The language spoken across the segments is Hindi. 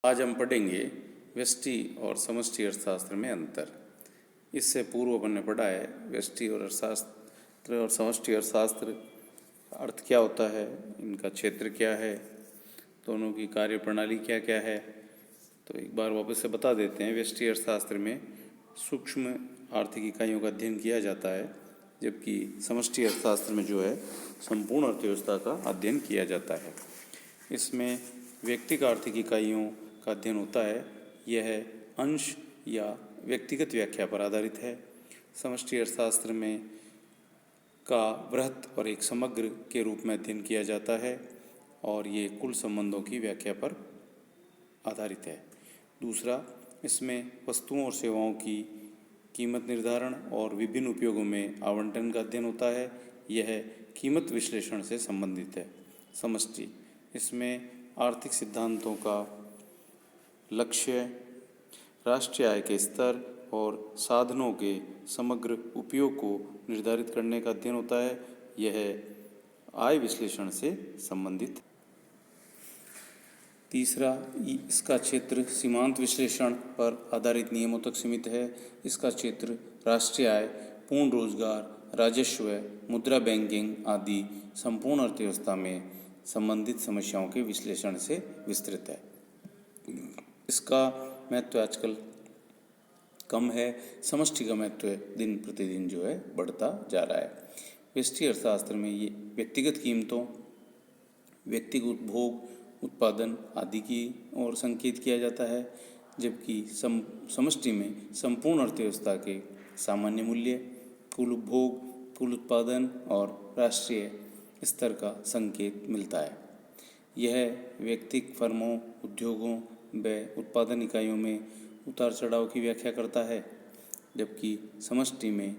आज हम पढ़ेंगे व्यष्टि और समष्टि अर्थशास्त्र में अंतर। इससे पूर्व अपन ने पढ़ा है व्यष्टि और अर्थशास्त्र और समष्टि अर्थशास्त्र अर्थ क्या होता है, इनका क्षेत्र क्या है, दोनों की कार्य प्रणाली क्या क्या है। तो एक बार वापस से बता देते हैं। व्यष्टि अर्थशास्त्र में सूक्ष्म आर्थिक इकाइयों का अध्ययन किया जाता है, जबकि समष्टि अर्थशास्त्र में जो है संपूर्ण अर्थव्यवस्था का अध्ययन किया जाता है। इसमें व्यक्तिगत आर्थिक इकाइयों का अध्ययन होता है। यह अंश या व्यक्तिगत व्याख्या पर आधारित है। समष्टि अर्थशास्त्र में का वृहत और एक समग्र के रूप में अध्ययन किया जाता है और ये कुल संबंधों की व्याख्या पर आधारित है। दूसरा, इसमें वस्तुओं और सेवाओं की कीमत निर्धारण और विभिन्न उपयोगों में आवंटन का अध्ययन होता है। यह कीमत विश्लेषण से संबंधित है। समष्टि, इसमें आर्थिक सिद्धांतों का लक्ष्य, राष्ट्रीय आय के स्तर और साधनों के समग्र उपयोग को निर्धारित करने का अध्ययन होता है। यह आय विश्लेषण से संबंधित है। तीसरा, इसका क्षेत्र सीमांत विश्लेषण पर आधारित नियमों तक सीमित है। इसका क्षेत्र राष्ट्रीय आय, पूर्ण रोजगार, राजस्व, मुद्रा बैंकिंग आदि संपूर्ण अर्थव्यवस्था में संबंधित समस्याओं के विश्लेषण से विस्तृत है। इसका महत्व आजकल कम है। समष्टि का महत्व दिन प्रतिदिन जो है बढ़ता जा रहा है। व्यष्टि अर्थशास्त्र में ये व्यक्तिगत कीमतों, व्यक्तिगत उपभोग, उत्पादन आदि की ओर संकेत किया जाता है, जबकि समष्टि में संपूर्ण अर्थव्यवस्था के सामान्य मूल्य, कुल उपभोग, कुल उत्पादन और राष्ट्रीय स्तर का संकेत मिलता है। यह व्यक्तिगत फर्मों, उद्योगों व उत्पादन इकाइयों में उतार चढ़ाव की व्याख्या करता है, जबकि समष्टि में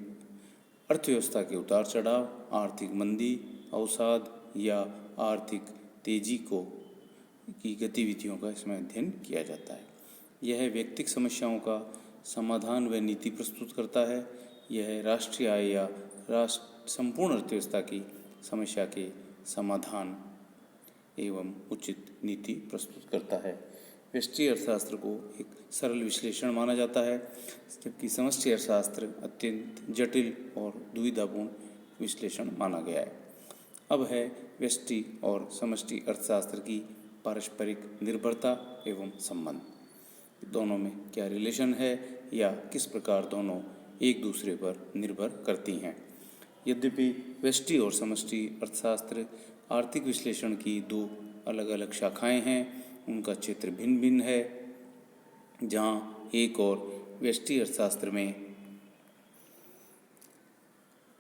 अर्थव्यवस्था के उतार चढ़ाव, आर्थिक मंदी, अवसाद या आर्थिक तेजी की गतिविधियों का इसमें अध्ययन किया जाता है। यह व्यक्तिगत समस्याओं का समाधान व नीति प्रस्तुत करता है। यह राष्ट्रीय आय या संपूर्ण अर्थव्यवस्था की समस्या के समाधान एवं उचित नीति प्रस्तुत करता है। व्यष्टि अर्थशास्त्र को एक सरल विश्लेषण माना जाता है, जबकि समष्टि अर्थशास्त्र अत्यंत जटिल और दुविधापूर्ण विश्लेषण माना गया है। अब है व्यष्टि और समष्टि अर्थशास्त्र की पारस्परिक निर्भरता एवं संबंध। दोनों में क्या रिलेशन है या किस प्रकार दोनों एक दूसरे पर निर्भर करती हैं। यद्यपि व्यष्टि और समष्टि अर्थशास्त्र आर्थिक विश्लेषण की दो अलग अलग शाखाएं हैं, उनका क्षेत्र भिन्न भिन्न है। जहाँ एक और व्यष्टि अर्थशास्त्र में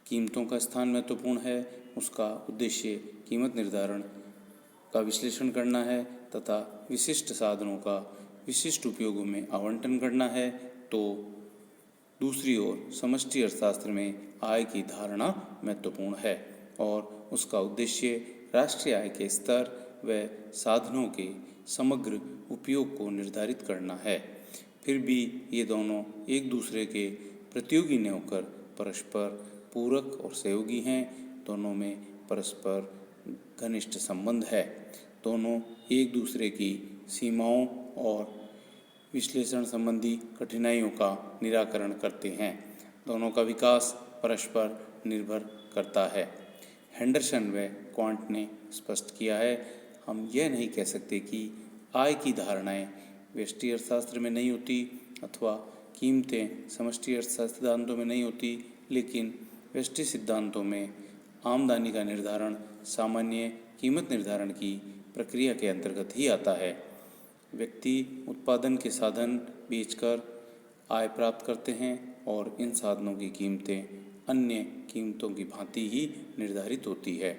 कीमतों का स्थान महत्वपूर्ण है, उसका उद्देश्य कीमत निर्धारण का विश्लेषण करना है तथा विशिष्ट साधनों का विशिष्ट उपयोगों में आवंटन करना है, तो दूसरी ओर समष्टि अर्थशास्त्र में आय की धारणा महत्वपूर्ण है और उसका उद्देश्य राष्ट्रीय आय के स्तर व साधनों के समग्र उपयोग को निर्धारित करना है। फिर भी ये दोनों एक दूसरे के प्रतियोगी न होकर परस्पर पूरक और सहयोगी हैं। दोनों में परस्पर घनिष्ठ संबंध है। दोनों एक दूसरे की सीमाओं और विश्लेषण संबंधी कठिनाइयों का निराकरण करते हैं। दोनों का विकास परस्पर निर्भर करता है। हेंडरसन व क्वांट ने स्पष्ट किया है, हम यह नहीं कह सकते कि आय की धारणाएं व्यष्टि अर्थशास्त्र में नहीं होती अथवा कीमतें समष्टि अर्थशास्त्र सिद्धांतों में नहीं होती, लेकिन व्यष्टि सिद्धांतों में आमदनी का निर्धारण सामान्य कीमत निर्धारण की प्रक्रिया के अंतर्गत ही आता है। व्यक्ति उत्पादन के साधन बेचकर आय प्राप्त करते हैं और इन साधनों की कीमतें अन्य कीमतों की भांति ही निर्धारित होती है।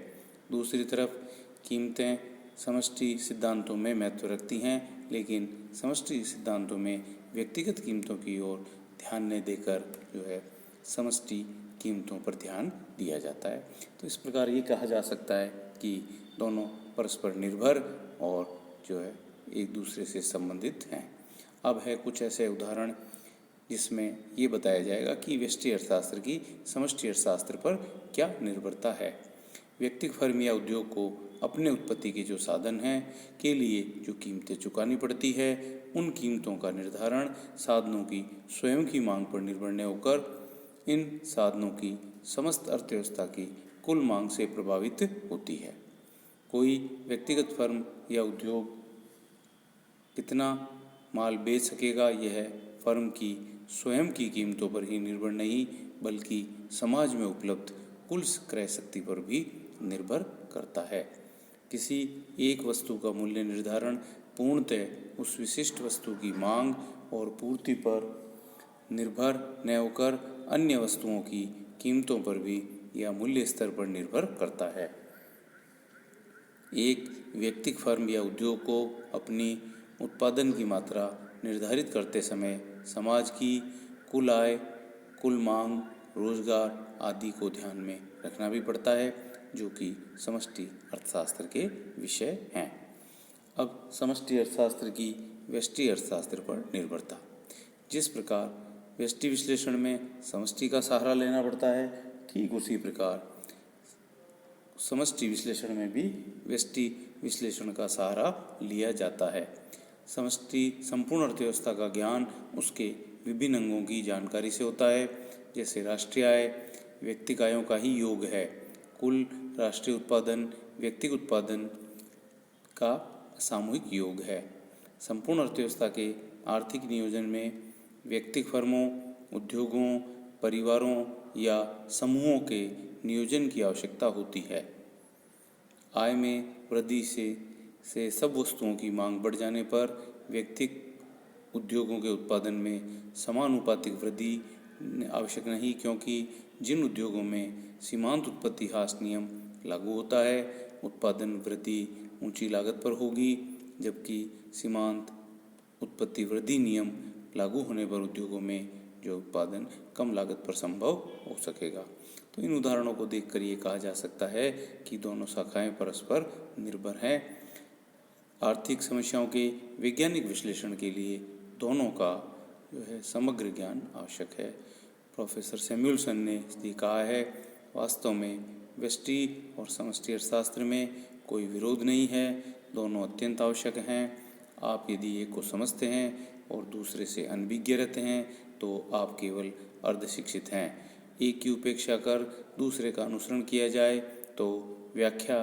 दूसरी तरफ कीमतें समष्टि सिद्धांतों में महत्व रखती हैं, लेकिन समष्टि सिद्धांतों में व्यक्तिगत कीमतों की ओर ध्यान न देकर जो है समष्टि कीमतों पर ध्यान दिया जाता है। तो इस प्रकार ये कहा जा सकता है कि दोनों परस्पर निर्भर और जो है एक दूसरे से संबंधित हैं। अब है कुछ ऐसे उदाहरण जिसमें ये बताया जाएगा कि व्यष्टि अर्थशास्त्र की समष्टि अर्थशास्त्र पर क्या निर्भरता है। व्यक्तिगत फर्म या उद्योग को अपने उत्पत्ति के जो साधन हैं के लिए जो कीमतें चुकानी पड़ती है, उन कीमतों का निर्धारण साधनों की स्वयं की मांग पर निर्भर न होकर इन साधनों की समस्त अर्थव्यवस्था की कुल मांग से प्रभावित होती है। कोई व्यक्तिगत फर्म या उद्योग कितना माल बेच सकेगा, यह फर्म की स्वयं की कीमतों पर ही निर्भर नहीं बल्कि समाज में उपलब्ध कुल क्रय शक्ति पर भी निर्भर करता है। किसी एक वस्तु का मूल्य निर्धारण पूर्णतः उस विशिष्ट वस्तु की मांग और पूर्ति पर निर्भर न होकर अन्य वस्तुओं की कीमतों पर भी या मूल्य स्तर पर निर्भर करता है। एक व्यक्तिगत फर्म या उद्योग को अपनी उत्पादन की मात्रा निर्धारित करते समय समाज की कुल आय, कुल मांग, रोजगार आदि को ध्यान में रखना भी पड़ता है, जो कि समष्टि अर्थशास्त्र के विषय हैं। अब समष्टि अर्थशास्त्र की व्यष्टि अर्थशास्त्र पर निर्भरता। जिस प्रकार व्यष्टि विश्लेषण में समष्टि का सहारा लेना पड़ता है, ठीक उसी प्रकार समष्टि विश्लेषण में भी व्यष्टि विश्लेषण का सहारा लिया जाता है। समष्टि संपूर्ण अर्थव्यवस्था का ज्ञान उसके विभिन्न अंगों की जानकारी से होता है, जैसे राष्ट्रीय आय व्यक्तिगत आयों का ही योग है। कुल राष्ट्रीय उत्पादन व्यक्तिगत उत्पादन का सामूहिक योग है। संपूर्ण अर्थव्यवस्था के आर्थिक नियोजन में व्यक्तिगत फर्मों, उद्योगों, परिवारों या समूहों के नियोजन की आवश्यकता होती है। आय में वृद्धि से सब वस्तुओं की मांग बढ़ जाने पर व्यक्तिगत उद्योगों के उत्पादन में समानुपातिक वृद्धि आवश्यक नहीं, क्योंकि जिन उद्योगों में सीमांत उत्पत्ति ह्रास नियम लागू होता है, उत्पादन वृद्धि ऊंची लागत पर होगी, जबकि सीमांत उत्पत्ति वृद्धि नियम लागू होने पर उद्योगों में जो उत्पादन कम लागत पर संभव हो सकेगा। तो इन उदाहरणों को देखकर ये कहा जा सकता है कि दोनों शाखाएं परस्पर निर्भर हैं। आर्थिक समस्याओं के वैज्ञानिक विश्लेषण के लिए दोनों का जो है समग्र ज्ञान आवश्यक है। प्रोफेसर सैमुअलसन ने इसलिए कहा है, वास्तव में व्यष्टि और समष्टि अर्थशास्त्र में कोई विरोध नहीं है, दोनों अत्यंत आवश्यक हैं। आप यदि एक को समझते हैं और दूसरे से अनभिज्ञ रहते हैं तो आप केवल अर्धशिक्षित हैं। एक की उपेक्षा कर दूसरे का अनुसरण किया जाए तो व्याख्या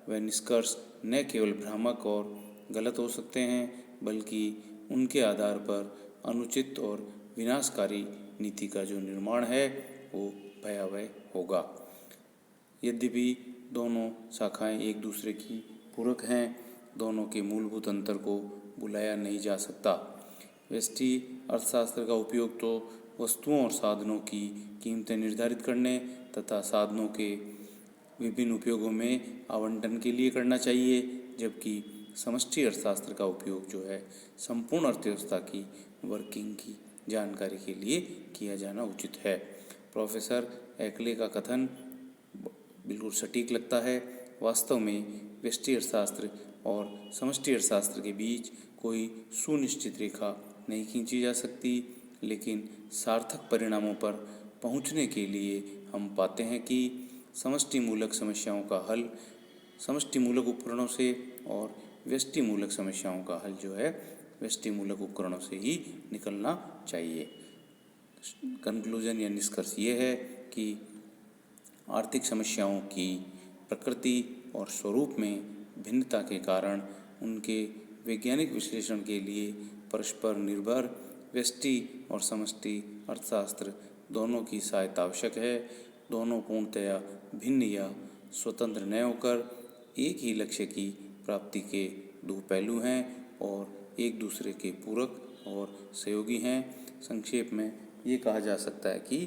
व निष्कर्ष न केवल भ्रामक और गलत हो सकते हैं, बल्कि उनके आधार पर अनुचित और विनाशकारी नीति का जो निर्माण है वो भयावह होगा। यद्यपि दोनों शाखाएं एक दूसरे की पूरक हैं, दोनों के मूलभूत अंतर को भुलाया नहीं जा सकता। व्यष्टि अर्थशास्त्र का उपयोग तो वस्तुओं और साधनों की कीमतें निर्धारित करने तथा साधनों के विभिन्न उपयोगों में आवंटन के लिए करना चाहिए, जबकि समष्टि अर्थशास्त्र का उपयोग जो है संपूर्ण अर्थव्यवस्था की वर्किंग की जानकारी के लिए किया जाना उचित है। प्रोफेसर एक्ले का कथन बिल्कुल सटीक लगता है। वास्तव में व्यष्टि अर्थशास्त्र और समष्टि अर्थशास्त्र के बीच कोई सुनिश्चित रेखा नहीं खींची जा सकती, लेकिन सार्थक परिणामों पर पहुंचने के लिए हम पाते हैं कि समष्टि मूलक समस्याओं का हल समष्टि मूलक उपकरणों से और व्यष्टि मूलक समस्याओं का हल जो है व्यष्टि मूलक उपकरणों से ही निकलना चाहिए। कंक्लूजन या निष्कर्ष ये है कि आर्थिक समस्याओं की प्रकृति और स्वरूप में भिन्नता के कारण उनके वैज्ञानिक विश्लेषण के लिए परस्पर निर्भर व्यष्टि और समष्टि अर्थशास्त्र दोनों की सहायता आवश्यक है। दोनों पूर्णतया भिन्न या स्वतंत्र न होकर एक ही लक्ष्य की प्राप्ति के दो पहलू हैं और एक दूसरे के पूरक और सहयोगी हैं। संक्षेप में ये कहा जा सकता है कि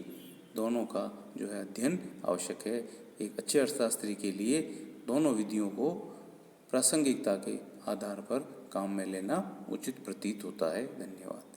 दोनों का जो है अध्ययन आवश्यक है। एक अच्छे अर्थशास्त्री के लिए दोनों विधियों को प्रासंगिकता के आधार पर काम में लेना उचित प्रतीत होता है। धन्यवाद।